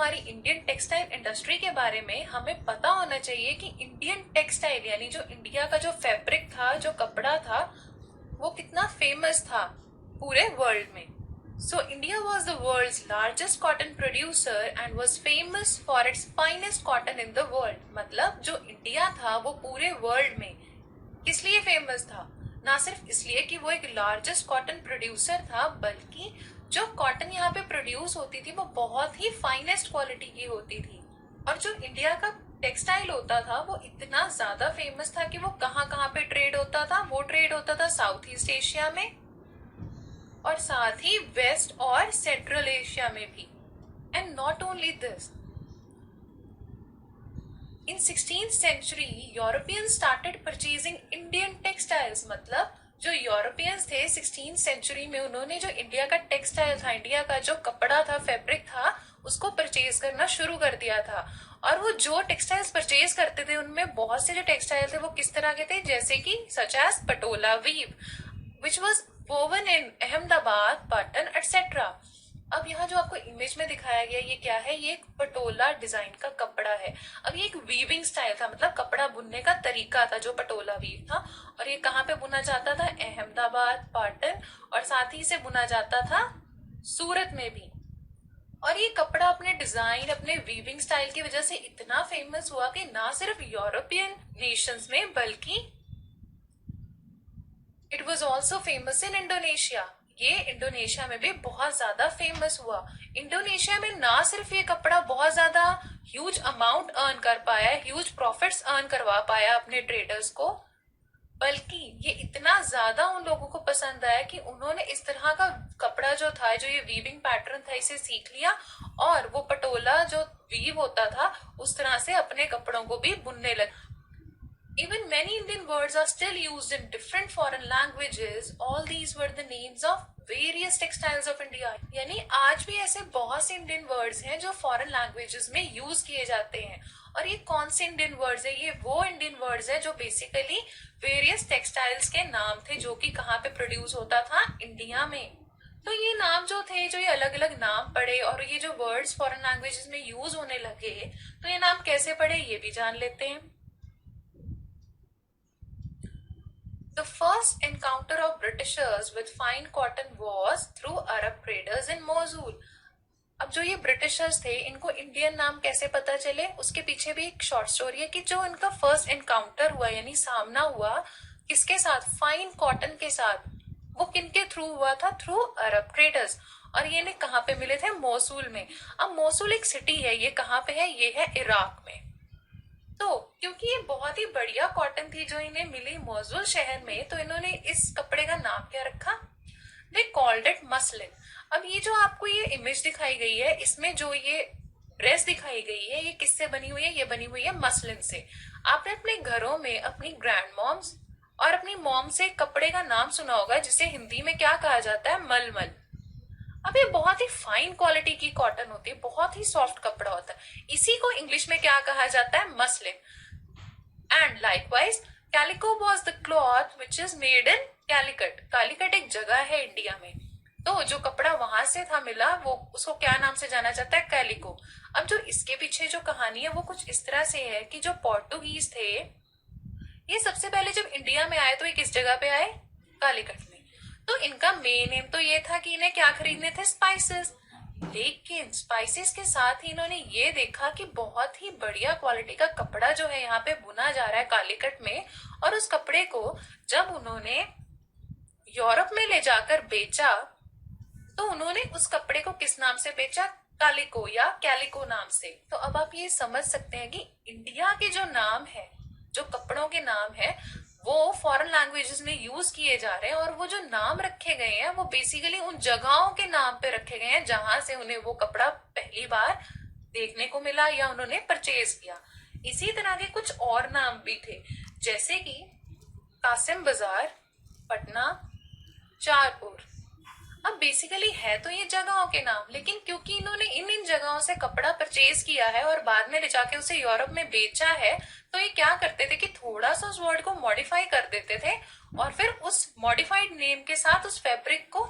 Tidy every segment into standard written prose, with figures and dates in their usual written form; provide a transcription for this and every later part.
हमारी Indian textile industry के बारे में हमें पता होना चाहिए कि इंडियन टेक्सटाइल यानी जो इंडिया का जो फैब्रिक था, जो कपड़ा था, वो कितना फेमस था पूरे वर्ल्ड में। So India was the world's largest cotton producer and was famous for its finest cotton in the world। मतलब जो इंडिया था वो पूरे वर्ल्ड में किस लिए फेमस था? ना सिर्फ इसलिए कि वो एक लार्जेस्ट कॉटन प्रोड्यूसर था, बल्कि जो कॉटन यहाँ पे प्रोड्यूस होती थी वो बहुत ही फाइनेस्ट क्वालिटी की होती थी। और जो इंडिया का टेक्सटाइल होता था वो इतना ज्यादा फेमस था कि वो कहाँ कहाँ पे ट्रेड होता था। वो ट्रेड होता था साउथ ईस्ट एशिया में और साथ ही वेस्ट और सेंट्रल एशिया में भी। And not only this, in 16th century Europeans started purchasing Indian textiles. मतलब जो यूरोपियंस थे 16th century में उन्होंने जो इंडिया का टेक्सटाइल था, इंडिया का जो कपड़ा था, फैब्रिक था, उसको परचेज करना शुरू कर दिया था। और वो जो टेक्सटाइल्स परचेज करते थे उनमें बहुत से जो टेक्सटाइल थे वो किस तरह के थे, जैसे कि such as patola weave which was woven in Ahmedabad, Patan etcetera. अब यहाँ जो आपको इमेज में दिखाया गया ये क्या है? ये एक पटोला डिजाइन का कपड़ा है। अब ये एक वीविंग स्टाइल था, मतलब कपड़ा बुनने का तरीका था जो पटोला वीव था। और ये कहाँ पे बुना जाता था? अहमदाबाद, पाटन, और साथ ही इसे बुना जाता था सूरत में भी। और ये कपड़ा अपने डिजाइन, अपने वीविंग स्टाइल की वजह से इतना फेमस हुआ कि ना सिर्फ यूरोपियन नेशंस में बल्कि it was also famous in Indonesia. ये इंडोनेशिया में भी बहुत ज्यादा फेमस हुआ। इंडोनेशिया में ना सिर्फ ये कपड़ा बहुत ज्यादा ह्यूज अमाउंट अर्न कर पाया, ह्यूज प्रॉफिट्स अर्न करवा पाया अपने ट्रेडर्स को, बल्कि ये इतना ज्यादा उन लोगों को पसंद आया कि उन्होंने इस तरह का कपड़ा जो था, जो ये वीविंग पैटर्न था, इसे सीख लिया और वो पटोला जो वीव होता था उस तरह से अपने कपड़ों को भी बुनने लगे। Even many Indian words are still used in different foreign languages. All these were the names of various textiles of India। यानी आज भी ऐसे बहुत से इंडियन वर्ड्स हैं जो फॉरेन लैंग्वेजेस में यूज किए जाते हैं। और ये कौन से इंडियन वर्ड्स है? ये वो इंडियन वर्ड्स है जो बेसिकली वेरियस टेक्सटाइल्स के नाम थे, जो कि कहाँ पे प्रोड्यूस होता था? इंडिया में। तो ये नाम जो थे, जो ये अलग अलग नाम पड़े और ये जो वर्ड्स फॉरेन लैंग्वेजेस में यूज होने लगे, तो ये नाम कैसे पड़े ये भी जान लेते हैं। The first encounter of Britishers with fine cotton was through Arab traders in Mosul। अब जो ये ब्रिटिशर्स थे इनको इंडियन नाम कैसे पता चले, उसके पीछे भी एक शॉर्ट स्टोरी है कि जो इनका फर्स्ट एनकाउंटर हुआ यानी सामना हुआ किसके साथ? फाइन कॉटन के साथ। वो किनके थ्रू हुआ था? Through Arab traders. और ये ने कहाँ पे मिले थे? मोसुल में। अब मोसुल एक सिटी है, ये कहाँ पे है? ये है इराक में। तो क्योंकि ये बहुत ही बढ़िया कॉटन थी जो इन्हें मिली मोसुल शहर में, तो इन्होंने इस कपड़े का नाम क्या रखा? They called it muslin. अब ये जो आपको ये इमेज दिखाई गई है, इसमें जो ये ड्रेस दिखाई गई है ये किससे बनी हुई है? ये बनी हुई है मसलिन से। आपने अपने घरों में अपनी ग्रैंड मॉम्स और अपनी मॉम से कपड़े का नाम सुना होगा जिसे हिंदी में क्या कहा जाता है? मलमल। अब ये बहुत ही फाइन क्वालिटी की कॉटन होती है, बहुत ही सॉफ्ट कपड़ा होता है। इसी को इंग्लिश में क्या कहा जाता है? Muslin. And likewise calico was the cloth which is made in Calicut. Calicut एक जगह है इंडिया में, तो जो कपड़ा वहां से था मिला वो उसको क्या नाम से जाना जाता है? कैलिको। अब जो इसके पीछे जो कहानी है वो कुछ इस तरह से है कि जो पोर्टुगीज थे ये सबसे पहले जब इंडिया में आए तो ये किस जगह पे आए? कालीकट में। तो इनका मेन एम तो ये था कि इन्हें क्या खरीदने थे? स्पाइसेस। लेकिन स्पाइसेस के साथ ही इन्होंने ये देखा कि बहुत ही बढ़िया क्वालिटी का कपड़ा जो है यहाँ पे बुना जा रहा है कालीकट में, और उस कपड़े को जब उन्होंने यूरोप में ले जाकर बेचा तो उन्होंने उस कपड़े को किस नाम से बेचा? कालिको या कैलिको नाम से। तो अब आप ये समझ सकते हैं कि इंडिया के जो नाम है, जो कपड़ों के नाम है, वो फॉरेन लैंग्वेजेस में यूज किए जा रहे हैं। और वो जो नाम रखे गए हैं वो बेसिकली उन जगहों के नाम पे रखे गए हैं जहां से उन्हें वो कपड़ा पहली बार देखने को मिला या उन्होंने परचेज किया। इसी तरह के कुछ और नाम भी थे, जैसे कि कासिम बाजार, पटना, चारपुर। अब बेसिकली है तो ये जगहों के नाम, लेकिन क्योंकि इन्होंने इन जगहों से कपड़ा परचेज किया है और बाद में ले जाके उसे यूरोप में बेचा है, तो ये क्या करते थे कि थोड़ा सा उस वर्ड को मॉडिफाई कर देते थे और फिर उस मॉडिफाइड नेम के साथ उस फैब्रिक को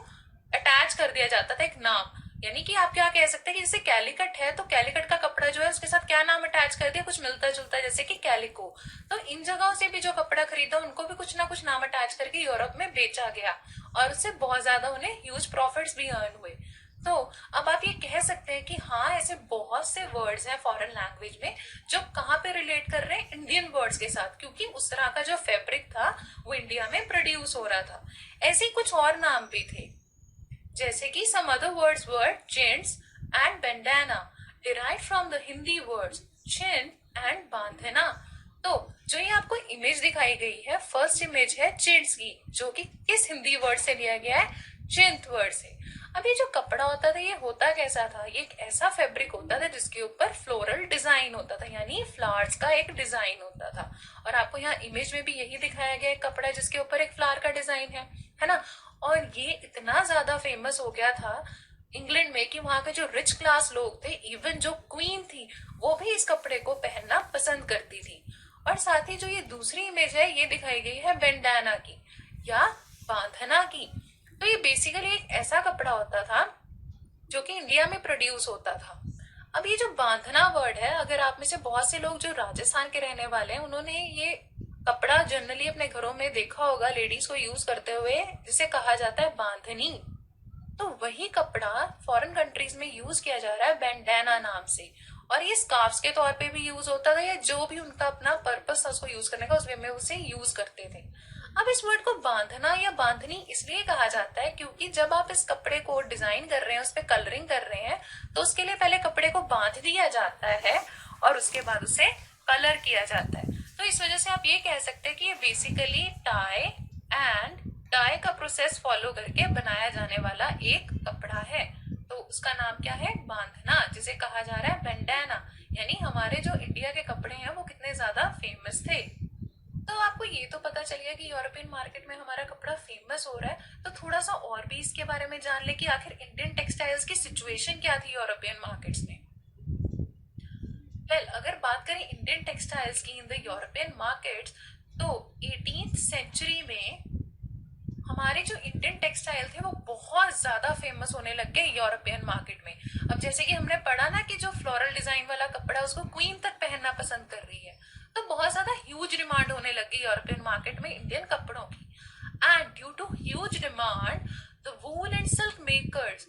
अटैच कर दिया जाता था एक नाम। यानी कि आप क्या कह सकते हैं कि जैसे कैलिकट है तो कैलिकट का कपड़ा जो है उसके साथ क्या नाम अटैच कर दिया, कुछ मिलता जुलता जैसे कि कैलिको। तो इन जगहों से भी जो कपड़ा खरीदा उनको भी कुछ ना कुछ नाम अटैच करके यूरोप में बेचा गया और उससे बहुत ज्यादा उन्हें ह्यूज प्रॉफिट्स भी अर्न हुए। तो अब आप ये कह सकते हैं कि हाँ, ऐसे बहुत से वर्ड्स हैं फॉरेन लैंग्वेज में जो कहाँ पे रिलेट कर रहे हैं, इंडियन वर्ड्स के साथ, क्योंकि उस तरह का जो फैब्रिक था वो इंडिया में प्रोड्यूस हो रहा था। ऐसे कुछ और नाम भी थे, जैसे कि some other words were chintz and bandana derived from the Hindi words chin and bandhana। तो जो ये आपको इमेज दिखाई गई है, फर्स्ट इमेज है चिंट्स की, जो कि किस हिंदी वर्ड से लिया गया है, चिंत वर्ड से। अब ये जो कपड़ा होता था ये होता कैसा था, ये एक ऐसा फैब्रिक होता था जिसके ऊपर फ्लोरल डिजाइन होता था, यानी फ्लावर्स का एक डिजाइन होता था। और आपको यहाँ इमेज में भी यही दिखाया गया है, कपड़ा जिसके ऊपर एक फ्लावर का डिजाइन है ना। और ये इतना ज्यादा फेमस हो गया था इंग्लैंड में कि वहां के जो रिच क्लास लोग थे, इवन जो क्वीन थी, वो भी इस कपड़े को पहनना पसंद करती थी। और साथ ही जो ये दूसरी इमेज है ये दिखाई गई है बेंडाना की या बांधना की। तो ये बेसिकली एक ऐसा कपड़ा होता था जो कि इंडिया में प्रोड्यूस होता था। अब ये जो बांधना वर्ड है, अगर आप में से बहुत से लोग जो राजस्थान के रहने वाले हैं उन्होंने ये कपड़ा जनरली अपने घरों में देखा होगा लेडीज को यूज करते हुए, जिसे कहा जाता है बांधनी। तो वही कपड़ा फॉरेन कंट्रीज में यूज किया जा रहा है बैंडाना नाम से, और ये स्कार्फ्स के तौर पे भी यूज होता था, या जो भी उनका अपना पर्पस था उसको यूज करने का, उस वे में उसे यूज करते थे। अब इस वर्ड को बांधना या बांधनी इसलिए कहा जाता है क्योंकि जब आप इस कपड़े को डिजाइन कर रहे हैं, उस पर कलरिंग कर रहे हैं, तो उसके लिए पहले कपड़े को बांध दिया जाता है और उसके बाद उसे कलर किया जाता है। तो इस वजह से आप ये कह सकते हैं कि ये बेसिकली टाई एंड डाई का प्रोसेस फॉलो करके बनाया जाने वाला एक कपड़ा है। तो उसका नाम क्या है, बांधना, जिसे कहा जा रहा है बैंडाना। यानी हमारे जो इंडिया के कपड़े हैं वो कितने ज्यादा फेमस थे। तो आपको ये तो पता चल गया कि यूरोपियन मार्केट में हमारा कपड़ा फेमस हो रहा है, तो थोड़ा सा और भी इसके बारे में जान ले कि आखिर इंडियन टेक्सटाइल्स की सिचुएशन क्या थी यूरोपियन मार्केट्स में। अगर बात करें इंडियन टेक्सटाइल्स की इन द यूरोपियन मार्केट्स, तो 18th सेंचुरी में हमारे जो इंडियन टेक्सटाइल थे वो बहुत ज्यादा फेमस होने लग गए यूरोपियन मार्केट में। अब जैसे कि हमने पढ़ा ना कि जो फ्लोरल डिजाइन वाला कपड़ा उसको क्वीन तक पहनना पसंद कर रही है, तो बहुत ज्यादा ह्यूज डिमांड होने लग गई यूरोपियन मार्केट में इंडियन कपड़ों की। And due to huge demand the wool and silk makers,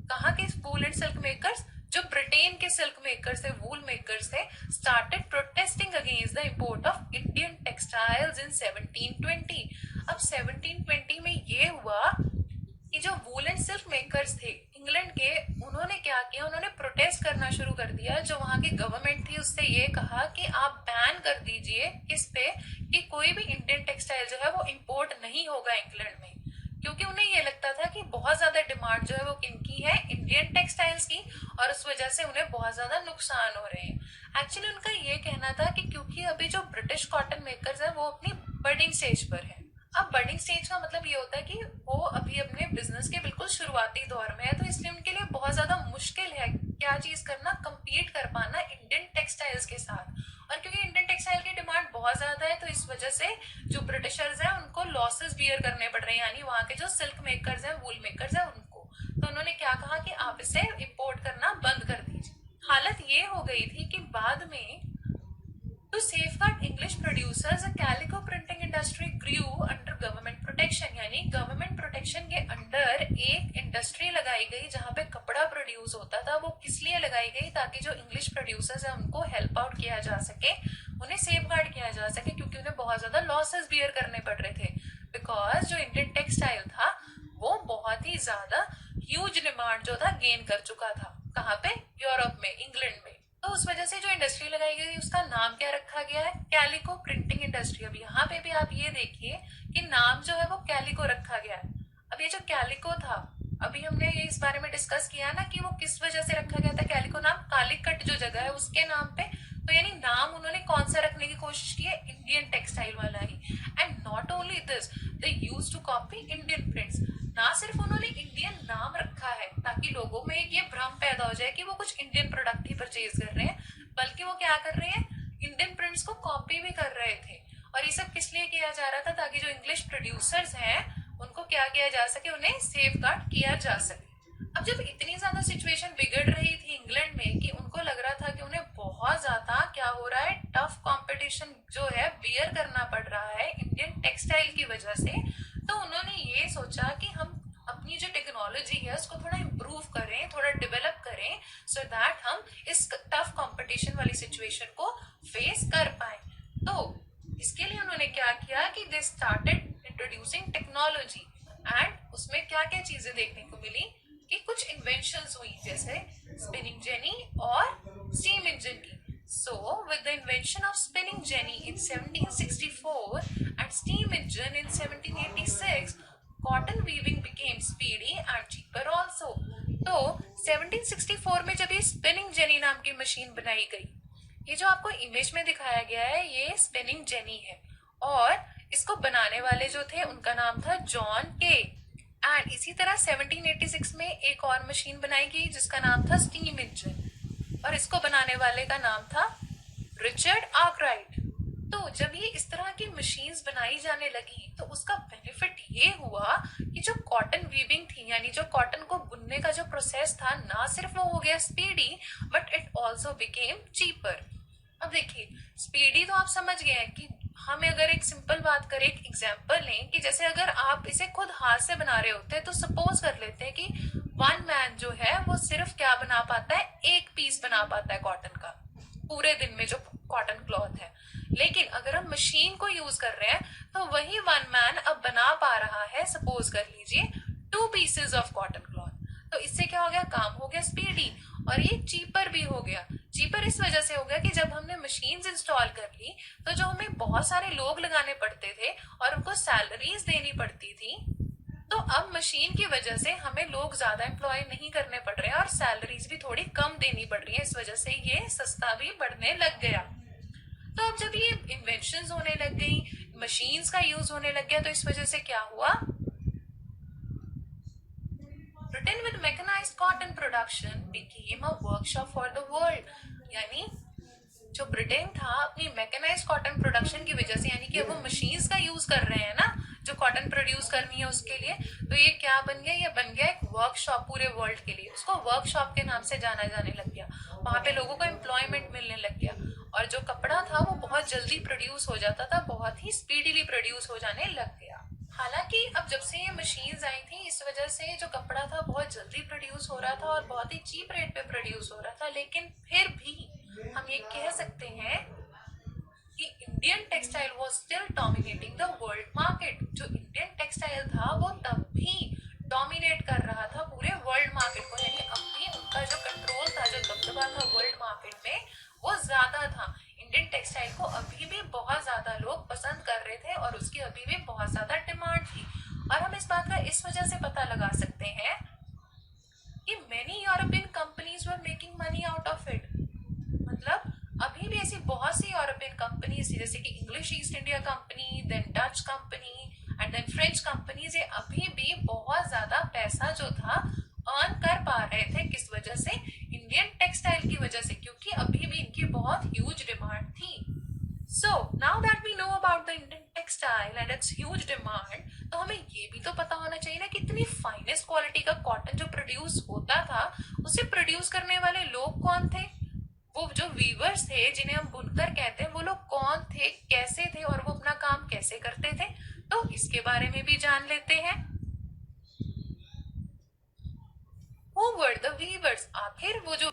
कहाँ के वूल एंड सिल्क मेकर्स, जो ब्रिटेन के सिल्क मेकर्स थे, वूल मेकर्स थे, started protesting against the import of Indian textiles in 1720। अब 1720 में ये हुआ कि जो वूल एंड सिल्क मेकर्स थे इंग्लैंड के, उन्होंने क्या किया, उन्होंने प्रोटेस्ट करना शुरू कर दिया। जो वहां की गवर्नमेंट थी उससे ये कहा कि आप बैन कर दीजिए इस पे कि कोई भी इंडियन टेक्सटाइल जो है वो इंपोर्ट नहीं होगा इंग्लैंड में, क्योंकि उन्हें ये लगता था कि बहुत ज्यादा डिमांड जो है वो किनकी है, इंडियन टेक्सटाइल्स की, और उस वजह से उन्हें बहुत ज्यादा नुकसान हो रहे हैं। एक्चुअली उनका ये कहना था कि क्योंकि अभी जो ब्रिटिश कॉटन मेकर्स है वो अपनी बर्डिंग स्टेज पर है। अब बर्डिंग स्टेज का मतलब ये होता है कि वो अभी अपने बिजनेस के बिल्कुल शुरुआती दौर में है, तो इसलिए उनके लिए बहुत ज्यादा मुश्किल है क्या चीज करना, कम्पीट कर पाना इंडियन टेक्सटाइल्स के साथ। और क्योंकि इंडियन टेक्सटाइल की डिमांड बहुत ज्यादा है, तो इस वजह से जो ब्रिटिशर्स हैं उनको लॉसेस बियर करने पड़ रहे हैं, यानी वहां के जो सिल्क मेकर्स हैं, वूल मेकर्स हैं उनको। तो उन्होंने क्या कहा कि आप इसे इंपोर्ट करना बंद कर दीजिए। हालत ये हो गई थी कि बाद में to safeguard English producers, calico printing industry grew under government protection, यानी गवर्नमेंट प्रोटेक्शन के अंडर एक इंडस्ट्री लगाई गई जहां पे कपड़ा प्रोड्यूस होता था। वो किस लिए लगाई गई, ताकि जो इंग्लिश प्रोड्यूसर्स है उनको हेल्प आउट किया जा सके, उन्हें सेफगार्ड किया जा सके, क्योंकि उन्हें बहुत ज्यादा लॉसेस बियर करने पड़ रहे थे। बिकॉज जो इंडियन टेक्सटाइल था वो बहुत ही ज्यादा ह्यूज डिमांड जो था गेन कर चुका था, कहाँ पे, यूरोप में, इंग्लैंड में। तो उस वजह से जो इंडस्ट्री लगाई गई उसका नाम क्या रखा गया है, कैलिको प्रिंटिंग इंडस्ट्री। अब यहाँ पे भी आप ये देखिए कि नाम जो है वो कैलिको रखा गया है। अब ये जो कैलिको था, अभी हमने ये इस बारे में डिस्कस किया ना कि वो किस वजह से रखा गया था कैलिको नाम, कालीकट जो जगह है उसके नाम पे। तो यानी नाम उन्होंने कौन सा रखने की कोशिश की है, इंडियन टेक्सटाइल वाला ही। And not only this, they used to copy Indian prints. ना सिर्फ उन्होंने इंडियन नाम रखा है ताकि लोगों में ये भ्रम पैदा हो जाए कि वो कुछ इंडियन प्रोडक्ट ही परचेज कर रहे हैं, बल्कि वो क्या कर रहे हैं, इंडियन प्रिंट्स को कॉपी भी कर रहे थे। और ये सब किस लिए किया जा रहा था, ताकि जो इंग्लिश प्रोड्यूसर्स हैं उनको क्या किया जा सके, उन्हें सेफ गार्ड किया जा सके। अब अब जब इतनी ज्यादा सिचुएशन बिगड़ रही थी इंग्लैंड में कि उनको लग रहा था कि उन्हें बहुत ज्यादा क्या हो रहा है, टफ कंपटीशन जो है बियर करना पड़ रहा है इंडियन टेक्सटाइल की वजह से, तो उन्होंने ये सोचा कि हम अपनी जो टेक्नोलॉजी है उसको थोड़ा इम्प्रूव करें, थोड़ा डेवलप करें, सो दैट हम इस टफ कंपटीशन वाली सिचुएशन को फेस कर पाए। तो इसके लिए उन्होंने क्या किया कि they started introducing technology, and उसमें क्या क्या चीजें देखने को मिली कि कुछ इन्वेंशंस हुई, जैसे स्पिनिंग जेनी और स्टीम इंजन की। So, with the invention of spinning jenny in 1764 and steam engine in 1786, cotton weaving became speedy and cheaper also. तो 1764 में जब ये स्पिनिंग जेनी नाम की मशीन बनाई गई, ये जो आपको इमेज में दिखाया गया है ये स्पिनिंग जेनी है, और इसको बनाने वाले जो थे उनका नाम था जॉन के। एंड इसी तरह 1786 में एक और मशीन बनाई गई जिसका नाम था स्टीम इंजन, और इसको बनाने वाले का नाम था रिचर्ड आर्कराइट। तो जब ये इस तरह की मशीन्स बनाई जाने लगी तो उसका बेनिफिट ये हुआ कि जो कॉटन वीविंग थी, यानी जो कॉटन को बुनने का जो प्रोसेस था, ना सिर्फ वो हो गया speedy but it also became cheaper. अब देखिए, स्पीडी तो आप समझ गए हैं कि हम अगर एक सिंपल बात करें, एक एग्जांपल लें कि जैसे अगर आप इसे खुद हाथ से बना रहे होते हैं तो सपोज कर लेते हैं कि वन मैन जो है वो सिर्फ क्या बना पाता है, एक पीस बना पाता है कॉटन का पूरे दिन में जो कॉटन क्लॉथ है। लेकिन अगर हम मशीन को यूज कर रहे हैं तो वही वन मैन अब बना पा रहा है, सपोज कर लीजिए, 2 पीसेस ऑफ कॉटन क्लॉथ। तो इससे क्या हो गया, काम हो गया स्पीडी, और ये चीपर भी हो गया। चीपर इस वजह से हो गया कि जब हमने मशीन्स इंस्टॉल कर ली तो जो हमें बहुत सारे लोग लगाने पड़ते थे और उनको सैलरीज देनी पड़ती थी, तो अब मशीन की वजह से हमें लोग ज्यादा एम्प्लॉय नहीं करने पड़ रहे हैं और सैलरीज भी थोड़ी कम देनी पड़ रही है, इस वजह से ये सस्ता भी बढ़ने लग गया। तो अब जब ये इन्वेंशंस होने लग गई, मशीन्स का यूज होने लग गया, तो इस वजह से क्या हुआ, Britain with mechanized cotton production became a workshop for the world। यानी जो ब्रिटेन था अपनी मैकेनाइज्ड कॉटन प्रोडक्शन की वजह से, यानी कि अब वो मशीन्स का यूज कर रहे हैं ना जो कॉटन प्रोड्यूस करनी है उसके लिए, तो ये क्या बन गया, ये बन गया एक वर्कशॉप पूरे वर्ल्ड के लिए। उसको वर्कशॉप के नाम से जाना जाने लग गया। वहां पे लोगों को एम्प्लॉयमेंट मिलने लग गया, और जो कपड़ा था वो बहुत जल्दी प्रोड्यूस हो जाता था, बहुत ही स्पीडीली प्रोड्यूस हो जाने लग गया। हालांकि अब जब से ये मशीन्स आई थी इस वजह से जो कपड़ा था बहुत जल्दी प्रोड्यूस हो रहा था और बहुत ही चीप रेट पे प्रोड्यूस हो रहा था, लेकिन फिर भी हम ये कह सकते हैं कि Indian textile was still dominating the world market. जो इंडियन टेक्सटाइल था वो तब भी डोमिनेट कर रहा था पूरे वर्ल्ड मार्केट को, यानी अब भी उनका जो कंट्रोल था, जो दबदबा था वर्ल्ड मार्केट में, वो ज्यादा था। इंडियन टेक्सटाइल को अभी भी बहुत ज्यादा लोग पसंद कर रहे थे और उसकी अभी भी बहुत ज्यादा डिमांड थी। और हम इस बात का इस वजह से पता लगा सकते हैं कि many European companies were making money out of it. मतलब अभी भी ऐसी बहुत सी यूरोपियन कंपनीज, जैसे कि English East India Company, then Dutch company and then French companies, ये अभी भी बहुत ज्यादा पैसा जो था अर्न कर पा रहे थे। किस वजह से, इंडियन टेक्सटाइल की वजह से, क्योंकि अभी भी इनकी बहुत ह्यूज डिमांड थी। So now that we know about the Indian textile and its huge demand, तो हमें ये भी तो पता होना चाहिए ना कि इतनी फाइनेस्ट क्वालिटी का कॉटन जो प्रोड्यूस होता था उसे प्रोड्यूस करने वाले लोग कौन थे, वो जो वीवर्स थे जिन्हें हम बुनकर कहते हैं, वो लोग कौन थे, कैसे थे, और वो अपना काम कैसे करते थे। तो इसके बारे में भी जान लेते हैं। Who were the weavers? आखिर वो जो